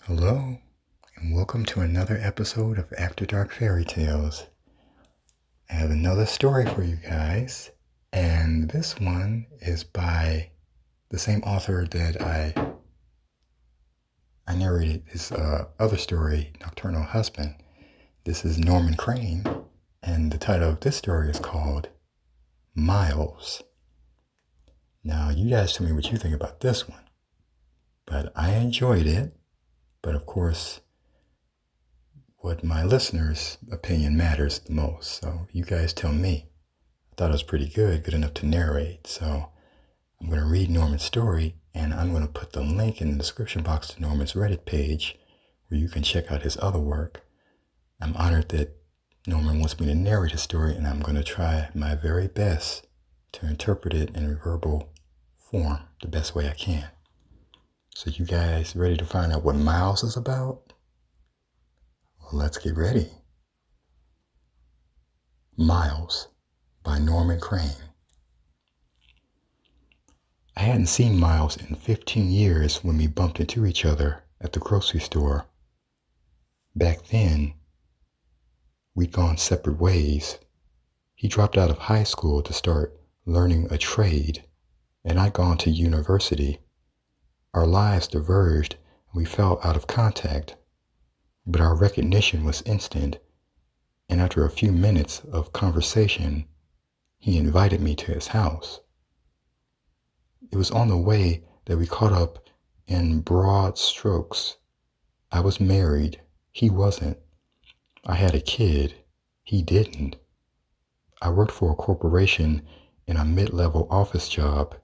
Hello, and welcome to another episode of After Dark Fairy Tales. I have another story for you guys, and this one is by the same author that I narrated his other story, Nocturnal Husband. This is Norman Crane, and the title of this story is called Miles. Now, you guys tell me what you think about this one, but I enjoyed it, but of course, what my listeners' opinion matters the most. So you guys tell me. I thought it was pretty good enough to narrate. So I'm going to read Norman's story, and I'm going to put the link in the description box to Norman's Reddit page where you can check out his other work. I'm honored that Norman wants me to narrate his story, and I'm going to try my very best to interpret it in verbal form the best way I can. So you guys ready to find out what Miles is about? Well, let's get ready. Miles by Norman Crane. I hadn't seen Miles in 15 years when we bumped into each other at the grocery store. Back then, we'd gone separate ways. He dropped out of high school to start learning a trade, and I'd gone to university. Our lives diverged, and we fell out of contact, but our recognition was instant, and after a few minutes of conversation, he invited me to his house. It was on the way that we caught up in broad strokes. I was married. He wasn't. I had a kid. He didn't. I worked for a corporation in a mid-level office job.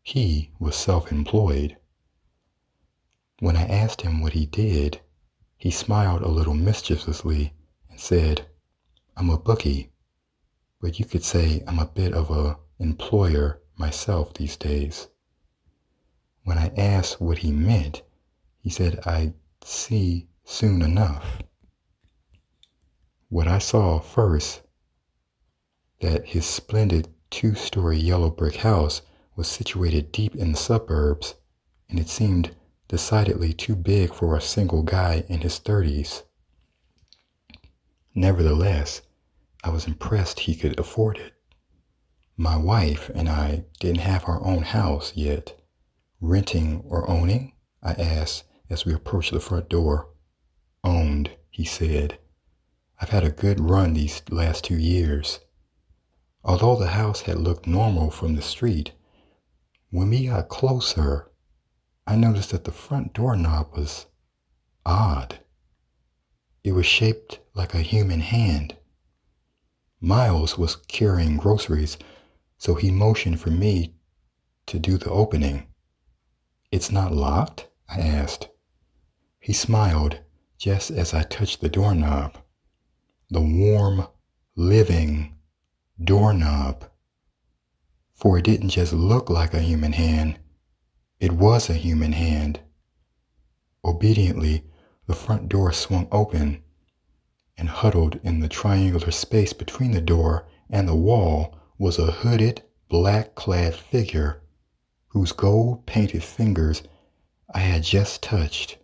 He was self-employed. When I asked him what he did, he smiled a little mischievously and said, "I'm a bookie, but you could say I'm a bit of an employer myself these days." When I asked what he meant, he said I'd see soon enough. What I saw first, that his splendid two-story yellow brick house was situated deep in the suburbs, and it seemed decidedly too big for a single guy in his 30s. Nevertheless, I was impressed he could afford it. My wife and I didn't have our own house yet. "Renting or owning?" I asked as we approached the front door. "Owned," he said. "I've had a good run these last 2 years." Although the house had looked normal from the street, when we got closer, I noticed that the front doorknob was odd. It was shaped like a human hand. Miles was carrying groceries, so he motioned for me to do the opening. "It's not locked?" I asked. He smiled just as I touched the doorknob. The warm, living doorknob. For it didn't just look like a human hand, it was a human hand. Obediently, the front door swung open, and huddled in the triangular space between the door and the wall was a hooded, black-clad figure whose gold-painted fingers I had just touched.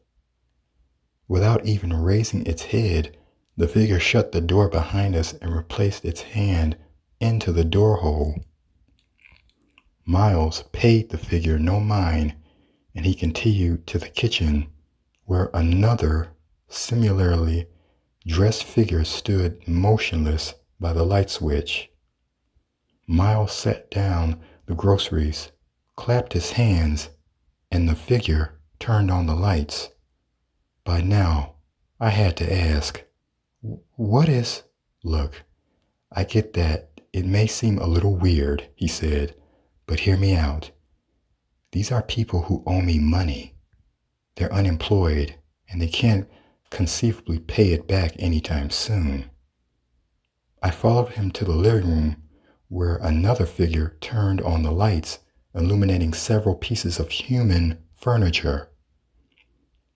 Without even raising its head, the figure shut the door behind us and replaced its hand into the door hole. Miles paid the figure no mind, and he continued to the kitchen, where another similarly dressed figure stood motionless by the light switch. Miles set down the groceries, clapped his hands, and the figure turned on the lights. By now, I had to ask, "What is—" "Look, I get that it may seem a little weird," he said, "but hear me out. These are people who owe me money. They're unemployed, and they can't conceivably pay it back anytime soon." I followed him to the living room, where another figure turned on the lights, illuminating several pieces of human furniture.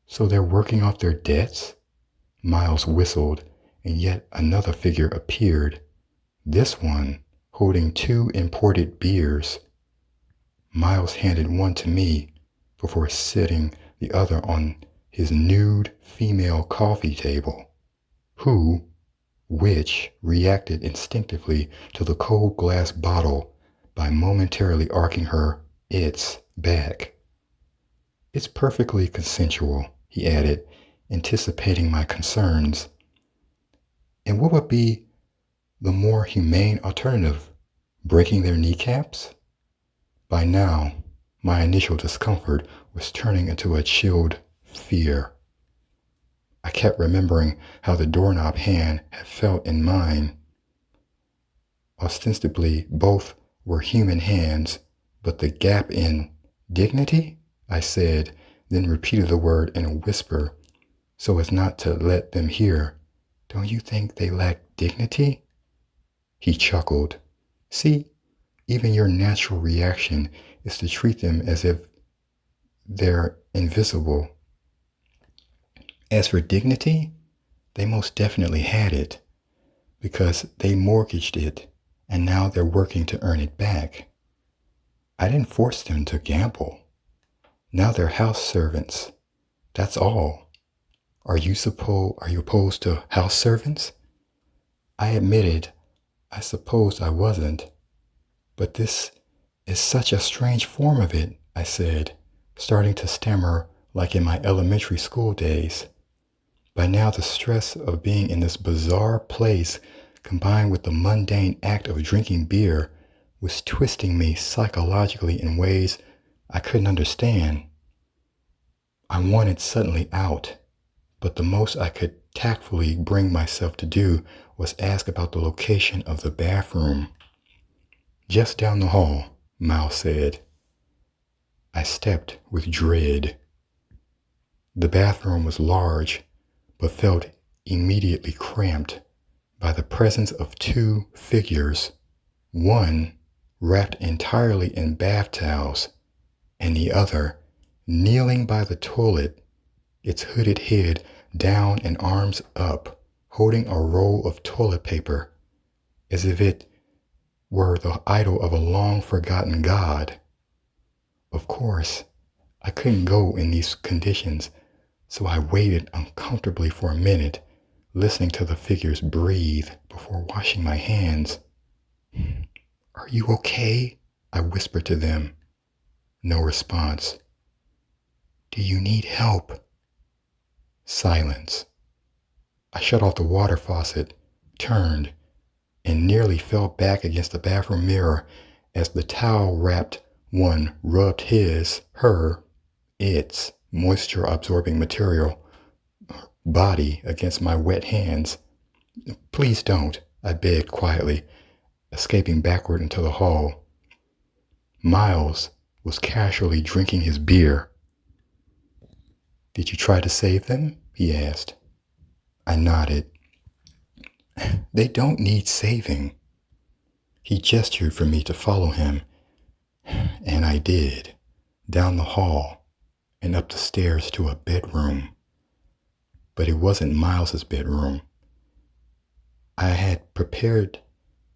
"So they're working off their debts?" Miles whistled, and yet another figure appeared, this one holding 2 imported beers. Miles handed one to me before setting the other on his nude female coffee table, which reacted instinctively to the cold glass bottle by momentarily arcing her its back. It's perfectly consensual, he added, anticipating my concerns. And what would be the more humane alternative? Breaking their kneecaps? By now, my initial discomfort was turning into a chilled fear. I kept remembering how the doorknob hand had felt in mine. Ostensibly, both were human hands, but the gap in dignity? I said, then repeated the word in a whisper so as not to let them hear. Don't you think they lack dignity? He chuckled. See, even your natural reaction is to treat them as if they're invisible. As for dignity, they most definitely had it, because they mortgaged it, and now they're working to earn it back. I didn't force them to gamble. Now they're house servants. That's all. Are you opposed to house servants? I admitted, I suppose I wasn't. But this is such a strange form of it, I said, starting to stammer like in my elementary school days. By now the stress of being in this bizarre place combined with the mundane act of drinking beer was twisting me psychologically in ways I couldn't understand. I wanted suddenly out, but the most I could tactfully bring myself to do was ask about the location of the bathroom. Just down the hall, Miles said. I stepped with dread. The bathroom was large, but felt immediately cramped by the presence of two figures, one wrapped entirely in bath towels, and the other kneeling by the toilet, its hooded head down and arms up, holding a roll of toilet paper, as if it were the idol of a long-forgotten god. Of course, I couldn't go in these conditions, so I waited uncomfortably for a minute, listening to the figures breathe before washing my hands. Are you okay? I whispered to them. No response. Do you need help? Silence. I shut off the water faucet, turned, and nearly fell back against the bathroom mirror as the towel-wrapped one rubbed its moisture-absorbing material body against my wet hands. Please don't, I begged quietly, escaping backward into the hall. Miles was casually drinking his beer. Did you try to save them? He asked. I nodded. They don't need saving. He gestured for me to follow him, and I did, down the hall and up the stairs to a bedroom. But it wasn't Miles's bedroom. I had prepared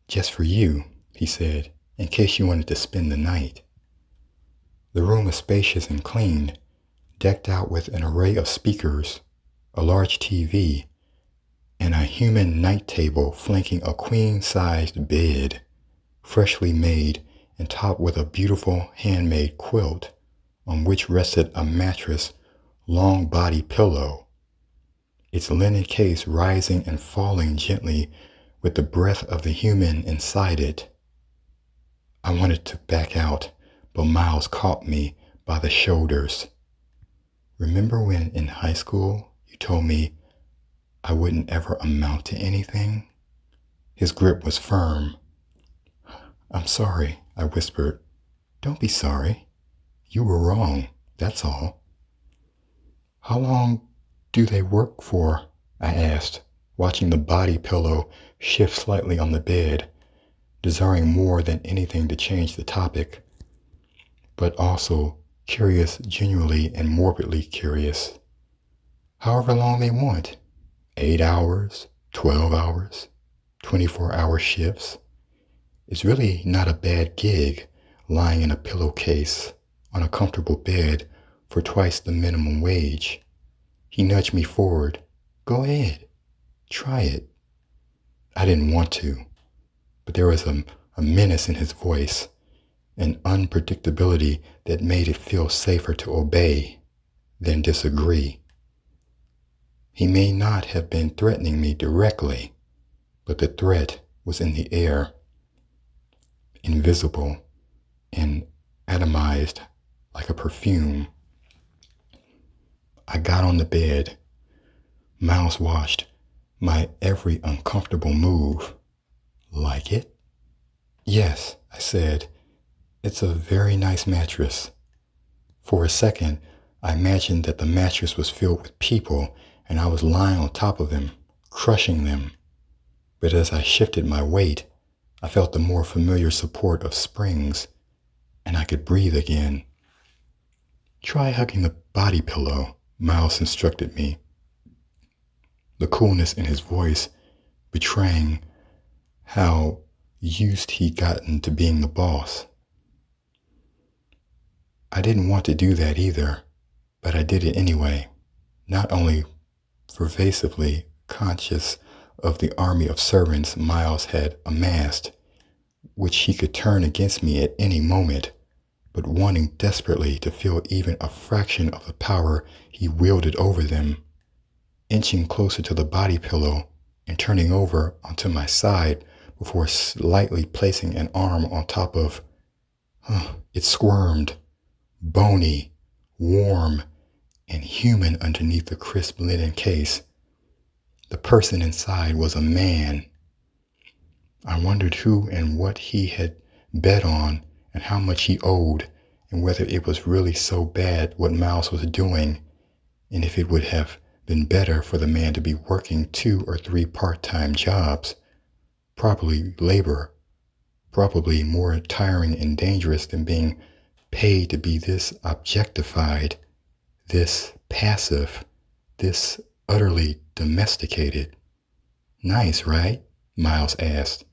just for you, he said, in case you wanted to spend the night. The room was spacious and clean, decked out with an array of speakers, a large TV, and a human night table flanking a queen-sized bed, freshly made and topped with a beautiful handmade quilt on which rested a mattress, long body pillow, its linen case rising and falling gently with the breath of the human inside it. I wanted to back out, but Miles caught me by the shoulders. Remember when in high school you told me I wouldn't ever amount to anything? His grip was firm. I'm sorry, I whispered. Don't be sorry. You were wrong, that's all. How long do they work for? I asked, watching the body pillow shift slightly on the bed, desiring more than anything to change the topic, but also curious, genuinely and morbidly curious. However long they want. 8 hours, 12 hours, 24-hour shifts. It's really not a bad gig lying in a pillowcase on a comfortable bed for twice the minimum wage. He nudged me forward. Go ahead. Try it. I didn't want to, but there was a menace in his voice, an unpredictability that made it feel safer to obey than disagree. He may not have been threatening me directly, but the threat was in the air, invisible and atomized like a perfume. I got on the bed. Miles watched my every uncomfortable move. Like it? Yes, I said. It's a very nice mattress. For a second, I imagined that the mattress was filled with people and I was lying on top of them, crushing them. But as I shifted my weight, I felt the more familiar support of springs, and I could breathe again. Try hugging the body pillow, Miles instructed me, the coolness in his voice betraying how used he'd gotten to being the boss. I didn't want to do that either, but I did it anyway, not only pervasively conscious of the army of servants Miles had amassed, which he could turn against me at any moment, but wanting desperately to feel even a fraction of the power he wielded over them. Inching closer to the body pillow and turning over onto my side before slightly placing an arm on top of, it squirmed, bony, warm, and human underneath the crisp linen case. The person inside was a man. I wondered who and what he had bet on and how much he owed and whether it was really so bad what Miles was doing and if it would have been better for the man to be working 2 or 3 part-time jobs, probably labor, probably more tiring and dangerous than being paid to be this objectified, this passive, this utterly domesticated. Nice, right? Miles asked.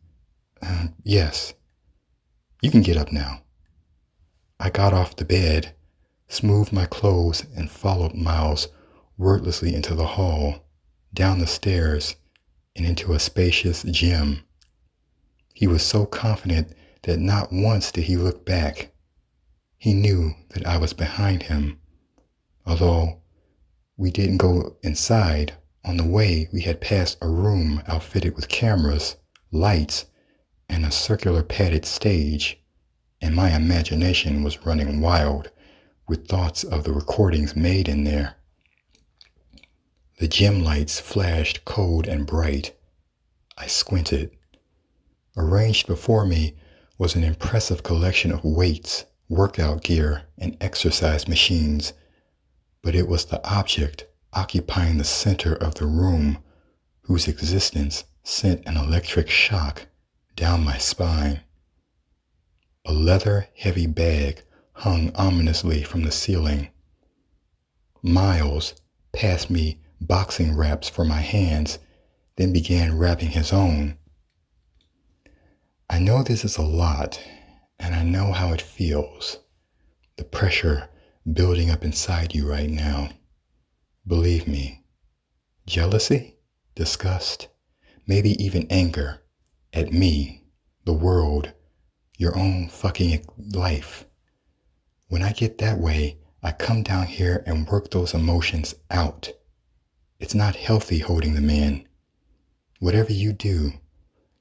Yes. You can get up now. I got off the bed, smoothed my clothes, and followed Miles wordlessly into the hall, down the stairs, and into a spacious gym. He was so confident that not once did he look back. He knew that I was behind him. Although we didn't go inside, on the way we had passed a room outfitted with cameras, lights, and a circular padded stage, and my imagination was running wild with thoughts of the recordings made in there. The gym lights flashed cold and bright. I squinted. Arranged before me was an impressive collection of weights, workout gear, and exercise machines, but it was the object occupying the center of the room whose existence sent an electric shock down my spine. A leather-heavy bag hung ominously from the ceiling. Miles passed me boxing wraps for my hands, then began wrapping his own. I know this is a lot, and I know how it feels. The pressure building up inside you right now. Believe me. Jealousy? Disgust? Maybe even anger at me, the world, your own fucking life. When I get that way, I come down here and work those emotions out. It's not healthy holding them in. Whatever you do,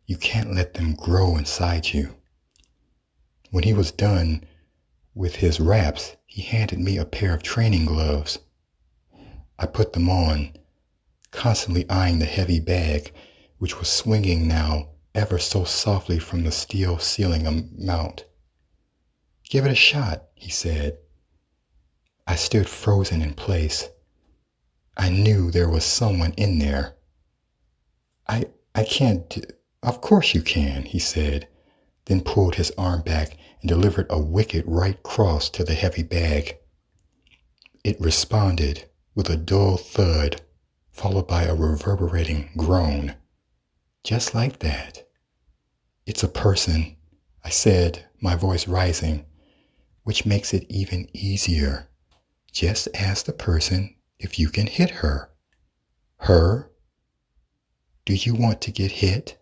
you can't let them grow inside you. When he was done with his wraps, he handed me a pair of training gloves. I put them on, constantly eyeing the heavy bag, which was swinging now ever so softly from the steel ceiling mount. Give it a shot, he said. I stood frozen in place. I knew there was someone in there. I can't. Of course you can, he said, then pulled his arm back and delivered a wicked right cross to the heavy bag. It responded with a dull thud, followed by a reverberating groan. Just like that. It's a person, I said, my voice rising, which makes it even easier. Just ask the person if you can hit her. Her? Do you want to get hit?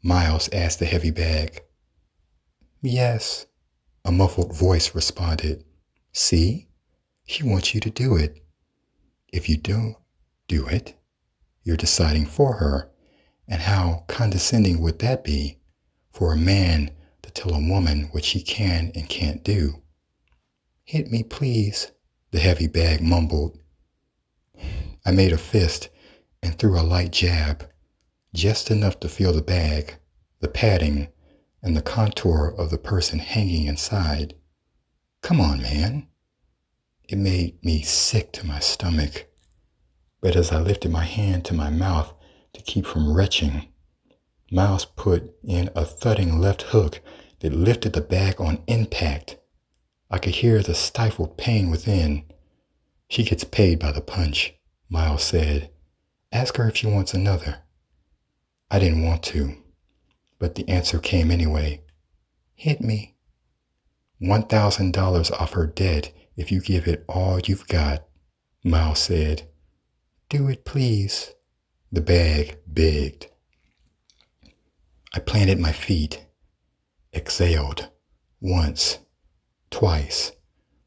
Miles asked the heavy bag. Yes, a muffled voice responded. See? She wants you to do it. If you don't do it, you're deciding for her. And how condescending would that be for a man to tell a woman what she can and can't do? Hit me, please, the heavy bag mumbled. I made a fist and threw a light jab, just enough to feel the bag, the padding, and the contour of the person hanging inside. Come on, man. It made me sick to my stomach. But as I lifted my hand to my mouth to keep from retching, Miles put in a thudding left hook that lifted the bag on impact. I could hear the stifled pain within. She gets paid by the punch, Miles said. Ask her if she wants another. I didn't want to, but the answer came anyway. Hit me. $1,000 off her debt if you give it all you've got, Miles said. Do it, please, the bag begged. I planted my feet, exhaled, once, twice,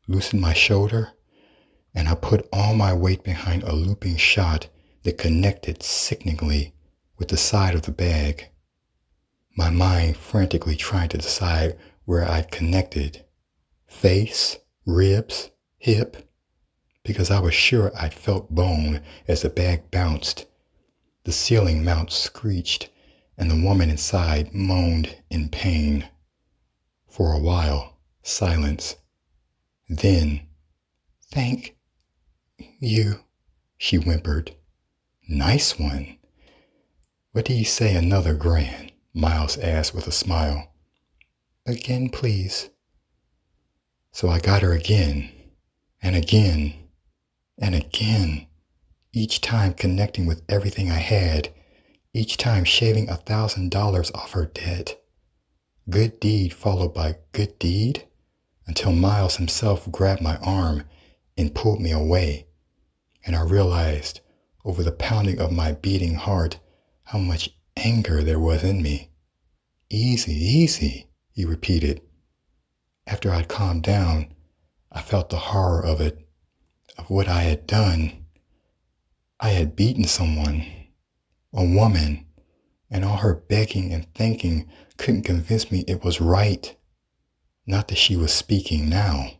loosened my shoulder, and I put all my weight behind a looping shot that connected sickeningly with the side of the bag. My mind frantically trying to decide where I'd connected. Face, ribs, hip, because I was sure I'd felt bone as the bag bounced. The ceiling mount screeched, and the woman inside moaned in pain. For a while, silence. Then, thank you, she whimpered. Nice one. What do you say another grand? Miles asked with a smile. Again, please. So I got her again, and again, and again, each time connecting with everything I had, each time shaving $1,000 off her debt. Good deed followed by good deed, until Miles himself grabbed my arm and pulled me away, and I realized over the pounding of my beating heart how much anger there was in me. Easy, easy, he repeated. After I'd calmed down, I felt the horror of it, of what I had done. I had beaten someone, a woman, and all her begging and thanking couldn't convince me it was right. Not that she was speaking now.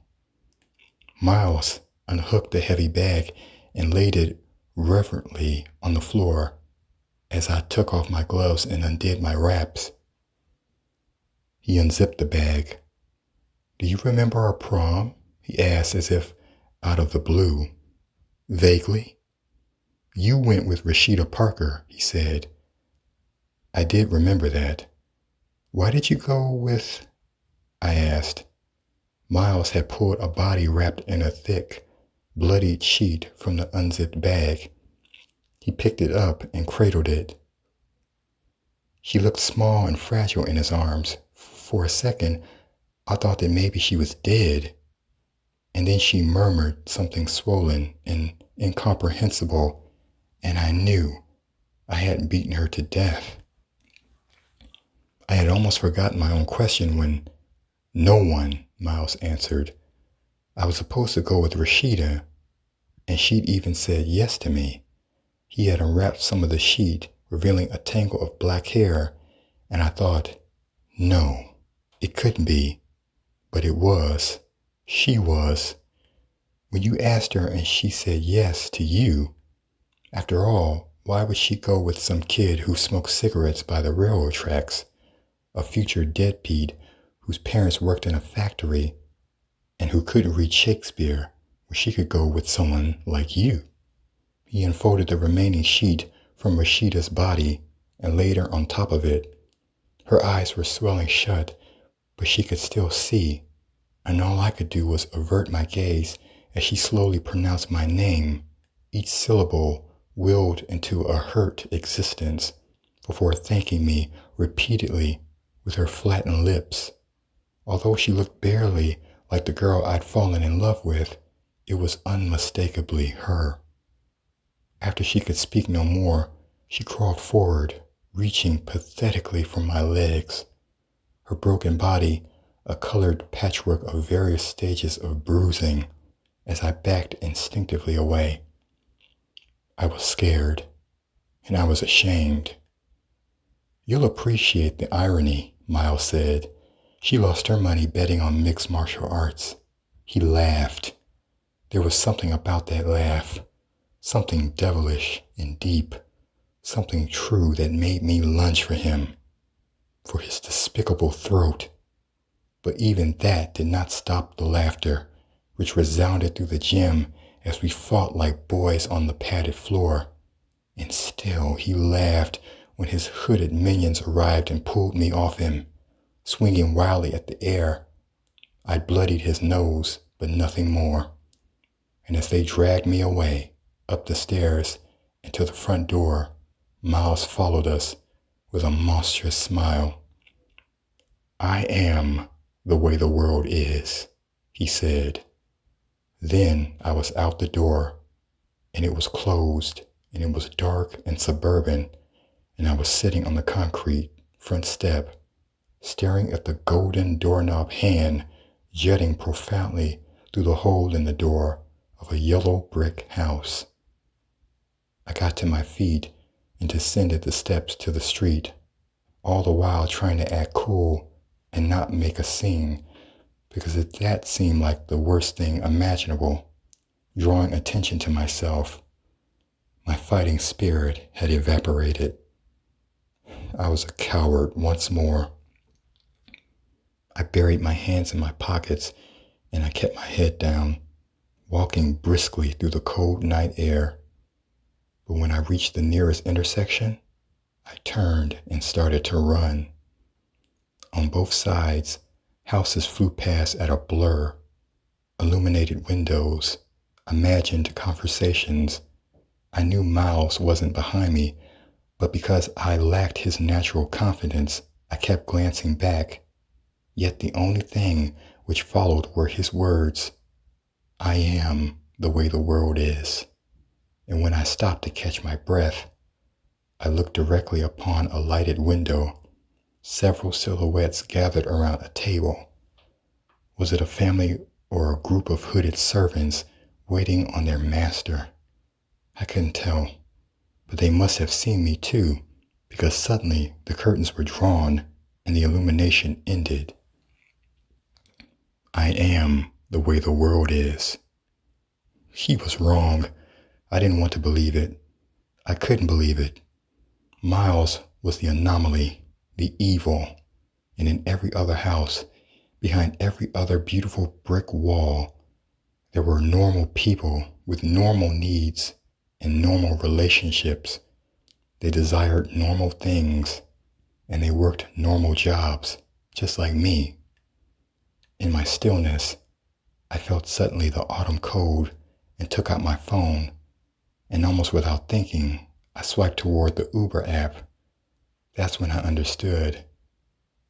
Miles unhooked the heavy bag and laid it reverently on the floor as I took off my gloves and undid my wraps. He unzipped the bag. Do you remember our prom? He asked as if out of the blue. Vaguely. You went with Rashida Parker, he said. I did remember that. Why did you go with... I asked. Miles had pulled a body wrapped in a thick, bloodied sheet from the unzipped bag. He picked it up and cradled it. She looked small and fragile in his arms. For a second, I thought that maybe she was dead. And then she murmured something swollen and incomprehensible, and I knew I hadn't beaten her to death. I had almost forgotten my own question when, no one, Miles answered. I was supposed to go with Rashida, and she'd even said yes to me. He had unwrapped some of the sheet, revealing a tangle of black hair, and I thought, no, it couldn't be, but it was. She was. When you asked her and she said yes to you, after all, why would she go with some kid who smoked cigarettes by the railroad tracks, a future deadbeat whose parents worked in a factory and who couldn't read Shakespeare, when she could go with someone like you? He unfolded the remaining sheet from Rashida's body and laid her on top of it. Her eyes were swelling shut, but she could still see, and all I could do was avert my gaze as she slowly pronounced my name, each syllable willed into a hurt existence, before thanking me repeatedly with her flattened lips. Although she looked barely like the girl I'd fallen in love with, it was unmistakably her. After she could speak no more, she crawled forward, reaching pathetically for my legs. Her broken body, a colored patchwork of various stages of bruising, as I backed instinctively away. I was scared, and I was ashamed. "You'll appreciate the irony," Miles said. "She lost her money betting on mixed martial arts." He laughed. There was something about that laugh, something devilish and deep, something true that made me lunge for him, for his despicable throat. But even that did not stop the laughter, which resounded through the gym as we fought like boys on the padded floor. And still he laughed when his hooded minions arrived and pulled me off him, swinging wildly at the air. I bloodied his nose, but nothing more. And as they dragged me away, up the stairs, and to the front door, Miles followed us with a monstrous smile. "I am the way the world is," he said. Then I was out the door, and it was closed, and it was dark and suburban, and I was sitting on the concrete front step, staring at the golden doorknob hand jutting profoundly through the hole in the door of a yellow brick house. I got to my feet and descended the steps to the street, all the while trying to act cool and not make a scene, because that seemed like the worst thing imaginable, drawing attention to myself. My fighting spirit had evaporated. I was a coward once more. I buried my hands in my pockets and I kept my head down, walking briskly through the cold night air. But when I reached the nearest intersection, I turned and started to run. On both sides, houses flew past at a blur, illuminated windows, imagined conversations. I knew Miles wasn't behind me, but because I lacked his natural confidence, I kept glancing back. Yet the only thing which followed were his words, "I am the way the world is." And when I stopped to catch my breath, I looked directly upon a lighted window, several silhouettes gathered around a table. Was it a family or a group of hooded servants waiting on their master? I couldn't tell, but they must have seen me too, because suddenly the curtains were drawn and the illumination ended. "I am the way the world is." He was wrong. I didn't want to believe it. I couldn't believe it. Miles was the anomaly, the evil, and in every other house, behind every other beautiful brick wall, there were normal people with normal needs and normal relationships. They desired normal things, and they worked normal jobs, just like me. In my stillness, I felt suddenly the autumn cold and took out my phone, and almost without thinking, I swiped toward the Uber app. That's when I understood.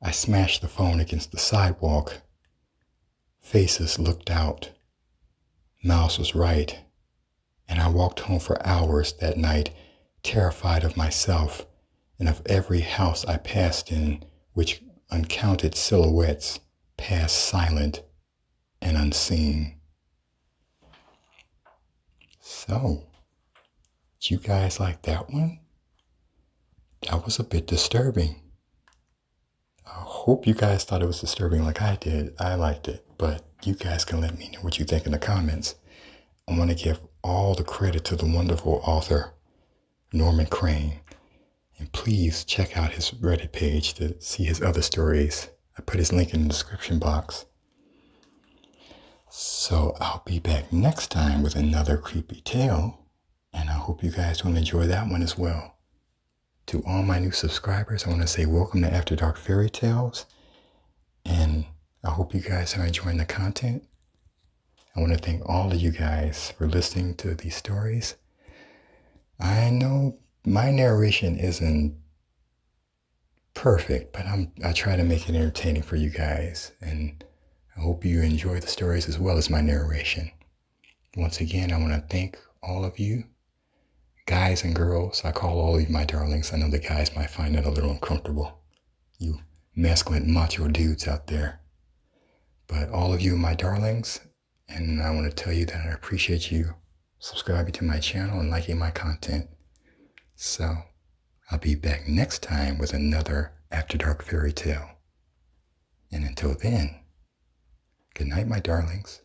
I smashed the phone against the sidewalk. Faces looked out. Mouse was right, and I walked home for hours that night, terrified of myself and of every house I passed in, which uncounted silhouettes passed silent and unseen. So, did you guys like that one? That was a bit disturbing. I hope you guys thought it was disturbing like I did. I liked it, but you guys can let me know what you think in the comments. I want to give all the credit to the wonderful author, Norman Crane. And please check out his Reddit page to see his other stories. I put his link in the description box. So I'll be back next time with another creepy tale, and I hope you guys will enjoy that one as well. To all my new subscribers, I want to say welcome to After Dark Fairy Tales, and I hope you guys are enjoying the content. I want to thank all of you guys for listening to these stories. I know my narration isn't perfect, but I try to make it entertaining for you guys, and I hope you enjoy the stories as well as my narration. Once again, I want to thank all of you. Guys and girls, I call all of you my darlings. I know the guys might find that a little uncomfortable. You masculine macho dudes out there. But all of you, my darlings, and I want to tell you that I appreciate you subscribing to my channel and liking my content. So I'll be back next time with another After Dark fairy tale. And until then, good night, my darlings.